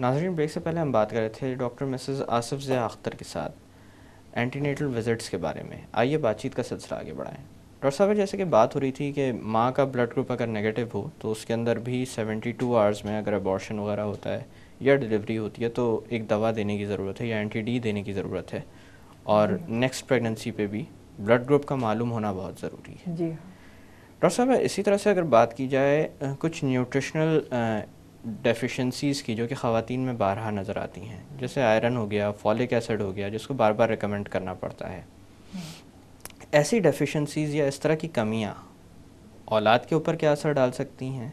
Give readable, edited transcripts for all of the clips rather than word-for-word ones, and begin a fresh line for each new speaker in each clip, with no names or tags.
ناظرین، بریک سے پہلے ہم بات کر رہے تھے ڈاکٹر مسز آصف ضیاء اختر کے ساتھ اینٹی نیٹل وزٹس کے بارے میں. آئیے بات چیت کا سلسلہ آگے بڑھائیں. ڈاکٹر صاحب، جیسے کہ بات ہو رہی تھی کہ ماں کا بلڈ گروپ اگر نیگیٹو ہو تو اس کے اندر بھی 72 آورز میں اگر ابارشن وغیرہ ہوتا ہے یا ڈلیوری ہوتی ہے تو ایک دوا دینے کی ضرورت ہے یا اینٹی ڈی دینے کی ضرورت ہے، اور نیکسٹ پریگننسی پہ بھی بلڈ گروپ کا معلوم ہونا بہت ضروری ہے.
جی
ڈاکٹر صاحب، اسی طرح سے اگر بات کی جائے کچھ نیوٹریشنل ڈیفیشنسیز کی جو کہ خواتین میں بارہا نظر آتی ہیں، جیسے آئرن ہو گیا، فولک ایسڈ ہو گیا، جس کو بار بار ریکمینڈ کرنا پڑتا ہے. ایسی ڈیفیشنسیز یا اس طرح کی کمیاں اولاد کے اوپر کیا اثر ڈال سکتی ہیں؟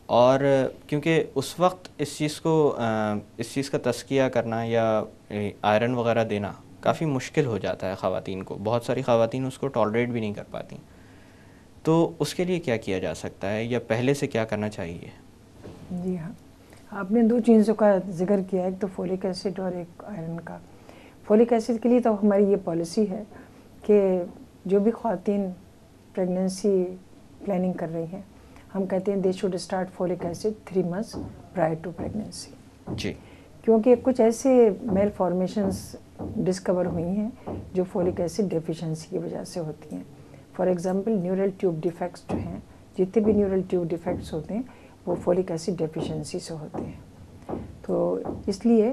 اور کیونکہ اس وقت اس چیز کا تزکیہ کرنا یا آئرن وغیرہ دینا کافی مشکل ہو جاتا ہے خواتین کو. بہت ساری خواتین اس کو ٹالریٹ بھی نہیں کر پاتی. تو اس کے لیے کیا کیا جا سکتا ہے یا پہلے سے کیا کرنا چاہیے؟
جی ہاں، آپ نے دو چیزوں کا ذکر کیا، ایک تو فولک ایسڈ اور ایک آئرن کا. فولک ایسڈ کے لیے تو ہماری یہ پالیسی ہے کہ جو بھی خواتین پریگننسی پلاننگ کر رہی ہیں، ہم کہتے ہیں they should start folic acid 3 months prior to pregnancy.
جی،
کیونکہ کچھ ایسے میل فارمیشنز ڈسکور ہوئی ہیں جو فولک ایسڈ ڈیفیشنسی کی وجہ سے ہوتی ہیں. For example neural tube defects جو ہیں، جتنے بھی نیورل ٹیوب ڈیفیکٹس ہوتے ہیں وہ فولک ایسڈ ڈیفیشنسی سے ہوتے ہیں. تو اس لیے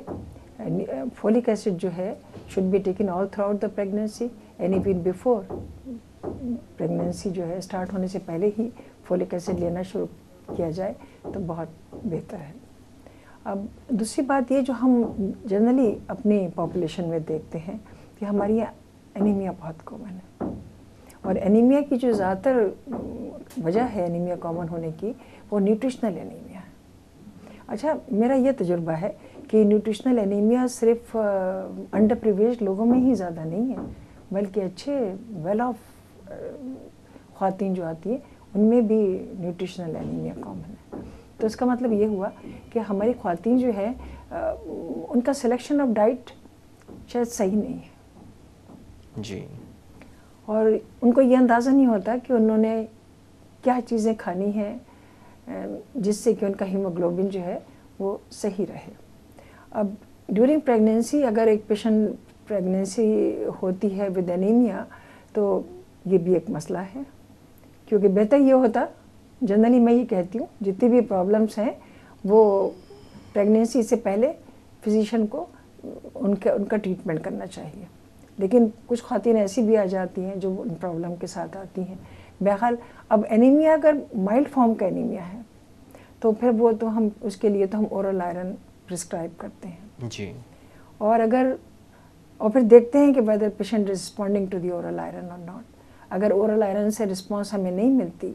فولک ایسڈ جو ہے should be taken all throughout the pregnancy and even before pregnancy جو ہے اسٹارٹ ہونے سے پہلے ہی فولک ایسڈ لینا شروع کیا جائے تو بہت بہتر ہے. اب دوسری بات یہ جو ہم جنرلی اپنی پاپولیشن میں دیکھتے ہیں کہ ہماری یہاں انیمیا بہت کامن ہے، اور انیمیا کی جو زیادہ تر وجہ ہے انیمیا کامن ہونے کی وہ نیوٹریشنل انیمیا ہے. اچھا، میرا یہ تجربہ ہے کہ نیوٹریشنل انیمیا صرف انڈر پریویلیجڈ لوگوں میں ہی زیادہ نہیں ہے، بلکہ اچھے ویل آف خواتین جو آتی ہیں ان میں بھی نیوٹریشنل انیمیا کامن ہے. تو اس کا مطلب یہ ہوا کہ ہماری خواتین جو ہے ان کا سلیکشن آف ڈائٹ شاید صحیح نہیں ہے.
جی،
اور ان کو یہ اندازہ نہیں ہوتا کہ انہوں نے کیا چیزیں کھانی ہیں جس سے کہ ان کا ہیموگلوبن جو ہے وہ صحیح رہے. اب ڈیورنگ پریگننسی اگر ایک پیشنٹ پریگننسی ہوتی ہے ود انیمیا تو یہ بھی ایک مسئلہ ہے، کیونکہ بہتر یہ ہوتا، جنرلی میں یہ کہتی ہوں جتنی بھی پرابلمس ہیں وہ پریگننسی سے پہلے فزیشین کو ان کا ٹریٹمنٹ کرنا چاہیے. لیکن کچھ خواتین ایسی بھی آ جاتی ہیں جو ان پرابلم کے ساتھ آتی ہیں. بہرحال اب انیمیا اگر مائلڈ فارم کا انیمیا ہے تو پھر وہ تو ہم اس کے لیے تو ہم اورل آئرن پرسکرائب کرتے ہیں.
جی،
اور پھر دیکھتے ہیں کہ whether patient responding to the oral iron اور ناٹ. اگر اورل آئرن سے رسپانس ہمیں نہیں ملتی،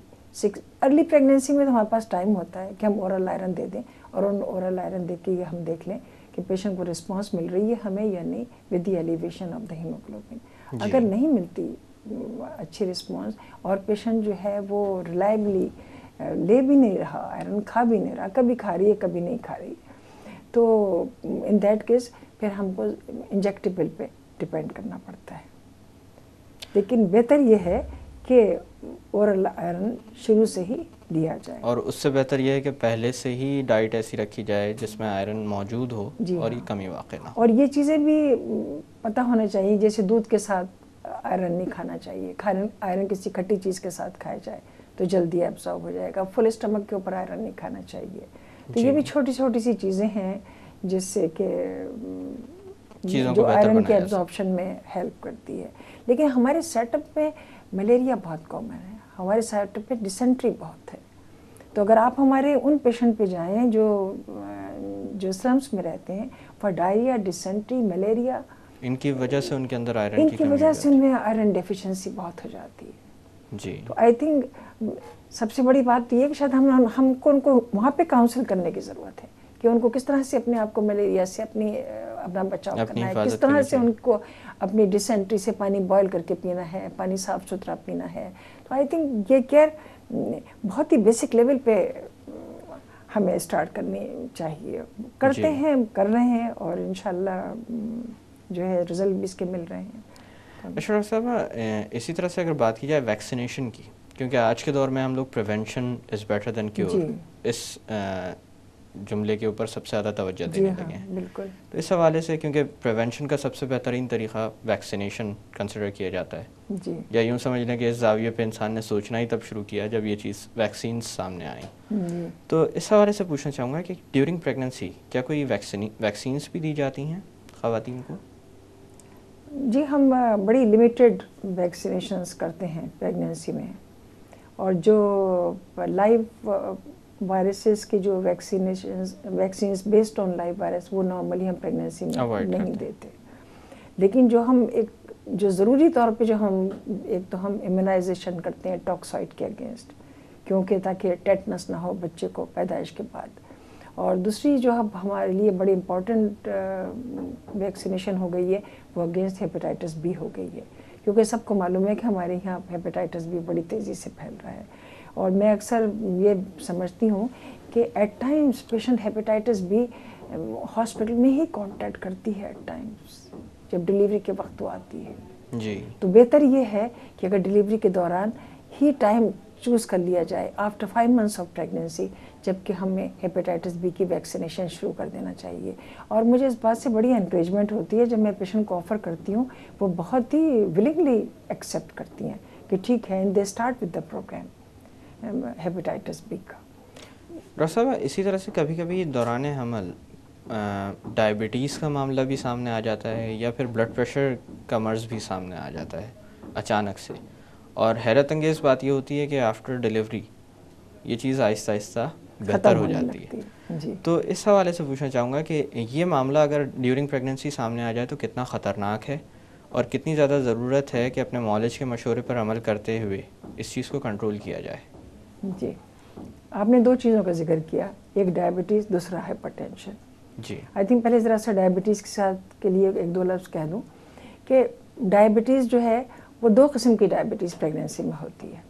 ارلی پریگننسی میں تو ہمارے پاس ٹائم ہوتا ہے کہ ہم اورل آئرن دے دیں اور ان اورل آئرن دے کے یہ ہم دیکھ لیں کہ پیشنٹ کو رسپانس مل رہی ہے ہمیں یا نہیں with the elevation of the hemoglobin. اگر نہیں ملتی اچھی رسپانس اور پیشنٹ جو ہے وہ ریلائبلی لے بھی نہیں رہا، آئرن کھا بھی نہیں رہا، کبھی کھا رہی ہے کبھی نہیں کھا رہی، تو ان دیٹ کیس پھر ہم کو انجیکٹیبل پہ ڈپینڈ کرنا پڑتا ہے. لیکن بہتر یہ ہے کہ اورل آئرن شروع سے ہی دیا جائے.
اور اس سے بہتر یہ ہے کہ پہلے سے ہی ڈائٹ ایسی رکھی جائے جس میں آئرن موجود ہو اور یہ کمی واقع نہ ہو.
اور یہ چیزیں بھی پتہ ہونا چاہیے، جیسے دودھ کے ساتھ آئرن نہیں کھانا چاہیے. آئرن کسی کھٹی چیز کے ساتھ کھایا جائے تو جلدی ایبزارب ہو جائے گا. فل اسٹمک کے اوپر آئرن نہیں کھانا چاہیے. تو یہ بھی چھوٹی چھوٹی سی چیزیں ہیں جس سے کہ جو آئرن کے ایبزارپشن میں ہیلپ کرتی ہے. لیکن ہمارے سیٹ اپ میں ملیریا بہت کامن ہے، ہمارے سیٹ اپ پہ ڈسینٹری بہت ہے. تو اگر آپ ہمارے ان پیشنٹ پہ جائیں جو سلمس میں رہتے ہیں فار ڈائریا، ڈسینٹری، ملیریا،
ان کی وجہ سے ان کے اندر آئرن کی
وجہ سے ان میں آئرن ڈیفیشنسی بہت ہو جاتی ہے.
جی، تو
آئی تھنک سب سے بڑی بات یہ ہے کہ شاید ہم کو ان کو وہاں پہ کاؤنسل کرنے کی ضرورت ہے کہ ان کو کس طرح سے اپنے آپ کو ملیریا سے اپنا بچاؤ کرنا ہے، کس طرح سے ان کو اپنی ڈسینٹری سے پانی بوائل کر کے پینا ہے، پانی صاف ستھرا پینا ہے. تو آئی تھنک یہ کیئر بہت ہی بیسک لیول پہ ہمیں اسٹارٹ کرنی چاہیے. کرتے ہیں، کر رہے ہیں، اور انشاءاللہ جو ہے رزلٹ بھی اس کے مل رہے ہیں.
ڈاکٹر صاحب، اسی طرح سے اگر بات کی جائے ویکسینیشن کی، کیونکہ آج کے دور میں ہم لوگ prevention is better than cure, اس جملے کے اوپر سب سے زیادہ توجہ
جی
دینے
ہاں
لگے ہیں.
بالکل.
تو اس حوالے سے کیونکہ پریونشن کا سب سے بہترین طریقہ ویکسینیشن کنسیڈر کیا جاتا ہے,
جی
یا یوں سمجھ لیں کہ اس زاویے پہ انسان نے سوچنا ہی تب شروع کیا جب یہ چیز ویکسینز سامنے آئیں.
جی.
تو اس حوالے سے پوچھنا چاہوں گا کہ ڈیورنگ پریگننسی کیا کوئی ویکسینز بھی دی جاتی ہیں خواتین کو؟
جی ہم بڑی لمیٹڈ ویکسینیشنز کرتے ہیں پریگننسی میں, اور جو لائیو وائرسز کی جو vaccines based on live virus وہ نارملی ہم پریگننسی میں نہیں دیتے. لیکن جو ہم جو ضروری طور پہ جو ہم ایک تو ہم امیونائزیشن کرتے ہیں ٹاکسائڈ کے اگینسٹ, کیونکہ تاکہ ٹیٹنس نہ ہو بچے کو پیدائش کے بعد. اور دوسری جو اب ہمارے لیے بڑی امپورٹنٹ ویکسینیشن ہو گئی ہے وہ اگینسٹ ہیپیٹائٹس بی ہو گئی ہے, کیونکہ سب کو معلوم ہے کہ ہمارے یہاں ہیپیٹائٹس بی بڑی تیزی سے پھیل رہا ہے. اور میں اکثر یہ سمجھتی ہوں کہ at times patient hepatitis B hospital میں ہی کانٹیکٹ کرتی ہے ایٹ ٹائمز جب ڈلیوری کے وقت وہ آتی ہے.
جی.
تو بہتر یہ ہے کہ اگر ڈلیوری کے دوران ہی ٹائم چوز کر لیا جائے آفٹر 5 months آف پریگننسی, جبکہ ہمیں ہیپیٹائٹس بی کی ویکسینیشن شروع کر دینا چاہیے. اور مجھے اس بات سے بڑی انکریجمنٹ ہوتی ہے جب میں پیشنٹ کو آفر کرتی ہوں, وہ بہت ہی ولنگلی ایکسیپٹ کرتی ہیں کہ ٹھیک ہے, and they start with the program hepatitis B کا.
ڈاکٹر صاحب اسی طرح سے کبھی کبھی دوران حمل ڈائبٹیز کا معاملہ بھی سامنے آ جاتا ہے, یا پھر بلڈ پریشر کا مرض بھی سامنے آ جاتا ہے اچانک سے, اور حیرت انگیز بات یہ ہوتی ہے کہ آفٹر ڈلیوری یہ چیز آہستہ آہستہ بہتر ہو جاتی ہے.
جی.
تو اس حوالے سے پوچھنا چاہوں گا کہ یہ معاملہ اگر ڈیورنگ پریگننسی سامنے آ جائے تو کتنا خطرناک ہے, اور کتنی زیادہ ضرورت ہے کہ اپنے معالج کے مشورے پر عمل کرتے ہوئے اس چیز کو کنٹرول کیا جائے.
جی آپ نے 2 چیزوں کا ذکر کیا, ایک ڈائبٹیز, دوسرا ہائپر ٹینشن.
جی.
آئی تھنک پہلے ذرا سا ڈائبٹیز کے ساتھ کے لیے 1-2 لفظ کہہ دوں کہ ڈائبٹیز جو ہے وہ 2 قسم کی ڈائبٹیز پریگننسی میں ہوتی ہے.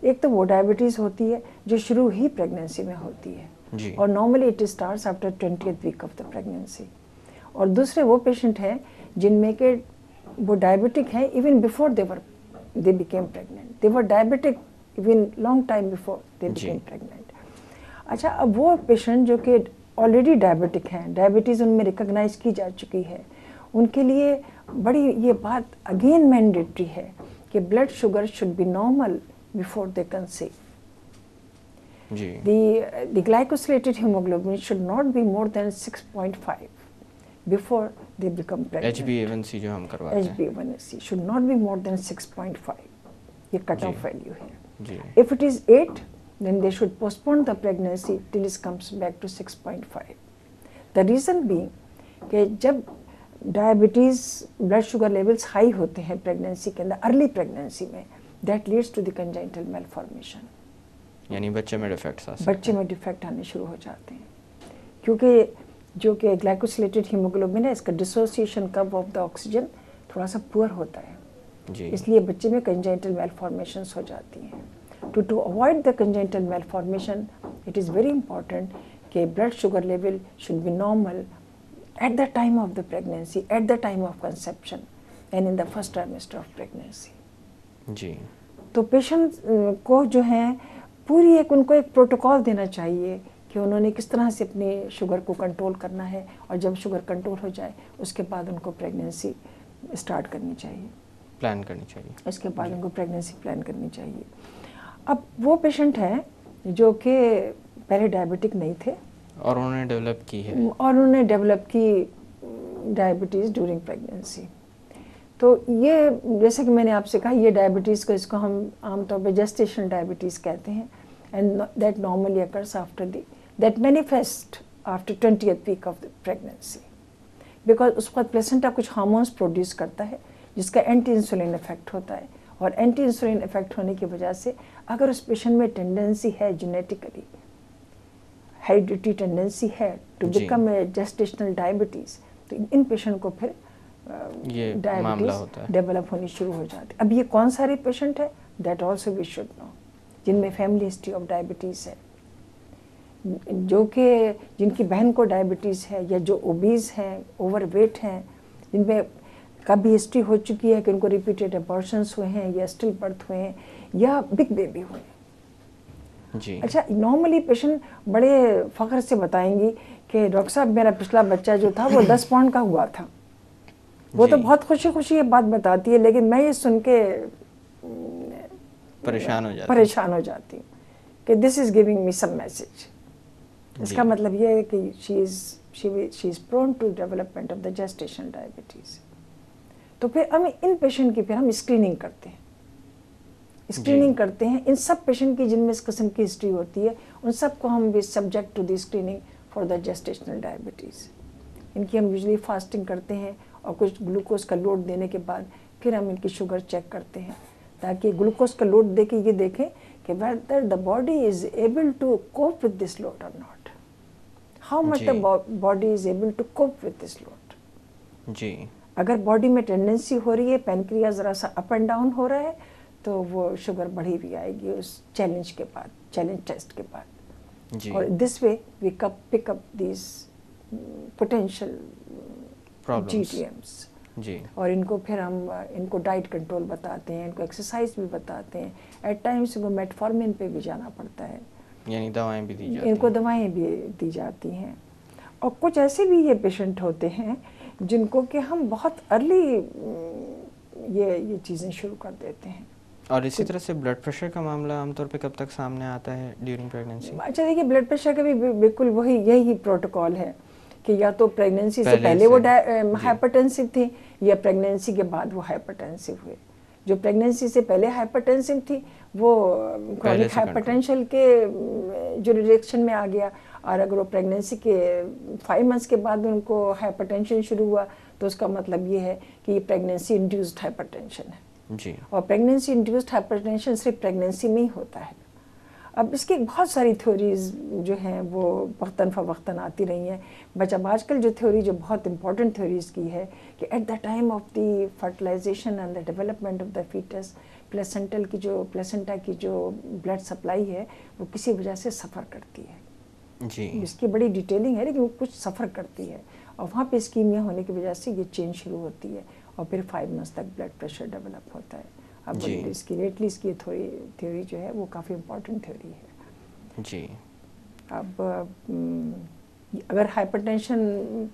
ایک تو وہ ڈائبٹیز ہوتی ہے جو شروع ہی پریگننسی میں ہوتی ہے,
جی.
اور normally it starts after 20th week of the pregnancy. اور دوسرے وہ پیشنٹ ہیں جن میں کہ وہ ڈائبٹک ہیں even before they became pregnant, they were diabetic even long time before they became pregnant. اچھا, اب وہ پیشنٹ جو کہ آلریڈی ڈائبٹک ہیں, ڈائبٹیز ان میں ریکگنائز کی جا چکی ہے, ان کے لیے بڑی یہ بات اگین مینڈیٹری ہے کہ blood sugar should be normal before they conceive.
جی.
The glycosylated hemoglobin should not be more than 6.5 before they become pregnant.
HbA1c جو ہم کرواتے ہیں,
HbA1c should not be more than 6.5. یہ کٹ آف ویلیو ہے.
جی.
If it is 8, then they should postpone the pregnancy till it comes back to 6.5. The reason being کہ جب diabetes blood sugar levels high ہوتے ہیں pregnancy کے اندر, early pregnancy میں, that leads to the congenital malformation.
یعنی بچے میں ڈیفیکٹس آ
بچے میں ڈیفیکٹ آنے شروع ہو جاتے ہیں, کیونکہ جو کہ گلائکوسیلیٹڈ ہیموگلوبن ہے اس کا ڈسوسیشن کب آف دا آکسیجن تھوڑا سا پور ہوتا ہے.
جی.
اس لیے بچے میں کنجینٹل میلفارمیشنس ہو جاتی ہیں. To avoid the congenital malformation it is very important کہ blood sugar level should be normal at the time of the pregnancy, at the time of conception and in the first trimester of pregnancy.
جی.
تو patient کو جو ہیں پوری ان کو ایک protocol دینا چاہیے کہ انہوں نے کس طرح سے اپنی شوگر کو کنٹرول کرنا ہے, اور جب شوگر کنٹرول ہو جائے اس کے بعد ان کو پریگنینسی اسٹارٹ کرنی چاہیے,
پلان کرنی چاہیے.
اس کے بعد ان کو پریگنینسی پلان کرنی چاہیے. اب وہ پیشنٹ ہیں جو کہ پہلے ڈائبٹک نہیں تھے
اور انہوں نے ڈیولپ کی ہے,
اور انہوں نے ڈیولپ کی ڈائبٹیز ڈیورنگ پریگنینسی. تو یہ جیسے کہ میں نے آپ سے کہا, یہ ڈائبٹیز کو اس کو ہم عام طور پہ جسٹیشنل ڈائبٹیز کہتے ہیں, and that normally occurs after that manifest after 20th week of the pregnancy, because اس وقت پلیسنٹا کچھ ہارمونس پروڈیوس کرتا ہے جس کا اینٹی انسولین افیکٹ ہوتا ہے, اور اینٹی انسولین افیکٹ ہونے کی وجہ سے اگر اس پیشنٹ میں ٹینڈنسی ہے جینیٹیکلی ہیریڈیٹری ٹینڈنسی ہے ٹو بیکم اے جسٹیشنل ڈائبٹیز, تو ان پیشنٹ کو پھر
یہ
ڈائبٹیز ڈیولپ ہونی شروع ہو جاتی. اب یہ کون سارے پیشنٹ ہے, that also we should know, جن میں فیملی ہسٹری آف ڈائبٹیز ہے, جو کہ جن کی بہن کو ڈائبٹیز ہے, یا جو اوبیز ہیں, اوور ویٹ ہیں, جن میں کبھی ہسٹری ہو چکی ہے کہ ان کو ریپیٹیڈ ابارشنس ہوئے ہیں, یا اسٹل برتھ ہوئے ہیں, یا بگ بیبی ہوئے ہیں.
جی
اچھا نارملی پیشنٹ بڑے فخر سے بتائیں گی کہ ڈاکٹر صاحب میرا پچھلا بچہ جو تھا وہ 10 پاؤنڈ کا ہوا تھا. وہ تو بہت خوشی خوشی یہ بات بتاتی ہے, لیکن میں یہ سن کے پریشان ہو جاتی ہوں کہ دس is giving me some message. اس کا مطلب یہ ہے کہ she is prone to development of the gestation diabetes. تو پھر ہم ان پیشنٹ کی پھر ہم اسکریننگ کرتے ہیں. اسکریننگ کرتے ہیں ان سب پیشنٹ کی جن میں اس قسم کی ہسٹری ہوتی ہے, ان سب کو ہم بھی subject to the screening for the gestational diabetes. ان کی ہم یوزلی فاسٹنگ کرتے ہیں اور کچھ گلوکوز کا لوڈ دینے کے بعد پھر ہم ان کی شوگر چیک کرتے ہیں, تاکہ گلوکوز کا لوڈ دے کے یہ دیکھیں کہ whether the body is able to cope with this load or not. How much the body is able to cope with this load.
جی
اگر باڈی میں ٹینڈنسی ہو رہی ہے, پینکریا ذرا سا اپ اینڈ ڈاؤن ہو رہا ہے, تو وہ شوگر بڑھی ہوئی آئے گی اس چیلنج کے بعد, چیلنج ٹیسٹ کے بعد. اور دس وے وی پک اپ دیز پوٹینشیل GTMs.
جی
اور ان کو پھر ہم ان کو ڈائٹ کنٹرول بتاتے ہیں, ان کو ایکسرسائز بھی بتاتے ہیں. ایٹ ٹائمس ان کو میٹفارمین پہ بھی جانا پڑتا ہے,
یعنی دوائیں بھی دی جاتی ہیں,
ان کو دوائیں بھی دی جاتی ہیں. اور کچھ ایسے بھی یہ پیشنٹ ہوتے ہیں جن کو کہ ہم بہت ارلی یہ چیزیں شروع کر دیتے ہیں.
اور اسی طرح سے بلڈ پریشر کا معاملہ عام طور پہ کب تک سامنے آتا ہے ڈیورنگ پریگنینسی؟
اچھا دیکھیے, بلڈ پریشر کا بھی بالکل وہی یہی پروٹوکول ہے کہ یا تو پریگنینسی سے پہلے وہ ہائپرٹینسو تھی یا پریگنینسی کے بعد وہ ہائپرٹینسو ہوئے. جو پریگنینسی سے پہلے ہائپرٹینسو تھی وہ کرونک ہائپرٹینشن کے جوریڈکشن میں آ گیا, اور اگر وہ پریگنینسی کے 5 months کے بعد ان کو ہائپرٹینشن شروع ہوا تو اس کا مطلب یہ ہے کہ یہ پریگنینسی انڈیوسڈ ہائپرٹینشن ہے.
جی
اور پریگنینسی انڈیوسڈ ہائپرٹینشن صرف پریگنینسی میں ہی ہوتا ہے. اب اس کی بہت ساری تھیوریز جو ہیں وہ وقتاً فوقتاً آتی رہی ہیں. بٹ اب آج کل جو تھیوری جو بہت امپورٹنٹ تھیوریز کی ہے کہ at the time of the fertilization and the development of the fetus, placenta کی جو بلڈ سپلائی ہے وہ کسی وجہ سے سفر کرتی ہے.
جی
اس کی بڑی ڈیٹیلنگ ہے لیکن وہ کچھ سفر کرتی ہے, اور وہاں پہ اسکیمیا ہونے کی وجہ سے یہ چینج شروع ہوتی ہے, اور پھر 5 months تک بلڈ پریشر ڈیولپ ہوتا ہے. اب اس کی ریٹلی اس کی تھیوری جو ہے وہ کافی امپورٹنٹ تھیوری ہے.
جی
اب اگر ہائپرٹینشن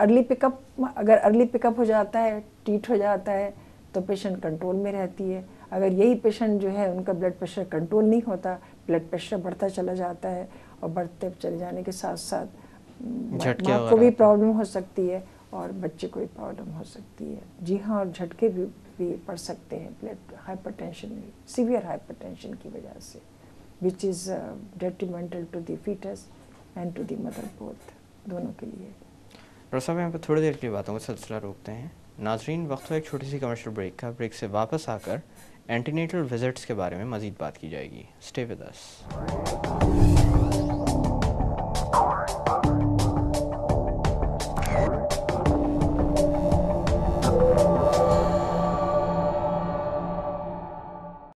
ارلی پک اپ ہو جاتا ہے, ٹریٹ ہو جاتا ہے, تو پیشنٹ کنٹرول میں رہتی ہے. اگر یہی پیشنٹ جو ہے ان کا بلڈ پریشر کنٹرول نہیں ہوتا, بلڈ پریشر بڑھتا چلا جاتا ہے, اور بڑھتے چلے جانے کے ساتھ ساتھ ماں کو بھی پرابلم ہو سکتی ہے اور بچے کو بھی پرابلم ہو سکتی ہے. جی ہاں, اور جھٹکے بھی پڑ سکتے ہیں بلڈ ہائپرٹینشن میں, سیویئر ہائپرٹینشن کی وجہ سے, which is detrimental to the fetus and to the mother both, دونوں کے لیے.
ڈاکٹر صاحب یہاں پہ تھوڑی دیر کے لیے باتوں کا سلسلہ روکتے ہیں. ناظرین, وقت ہو ایک چھوٹی سی کمرشل بریک کا. بریک سے واپس آ کر اینٹی نیٹل وزٹس کے بارے میں مزید بات کی جائے گی. Stay with us.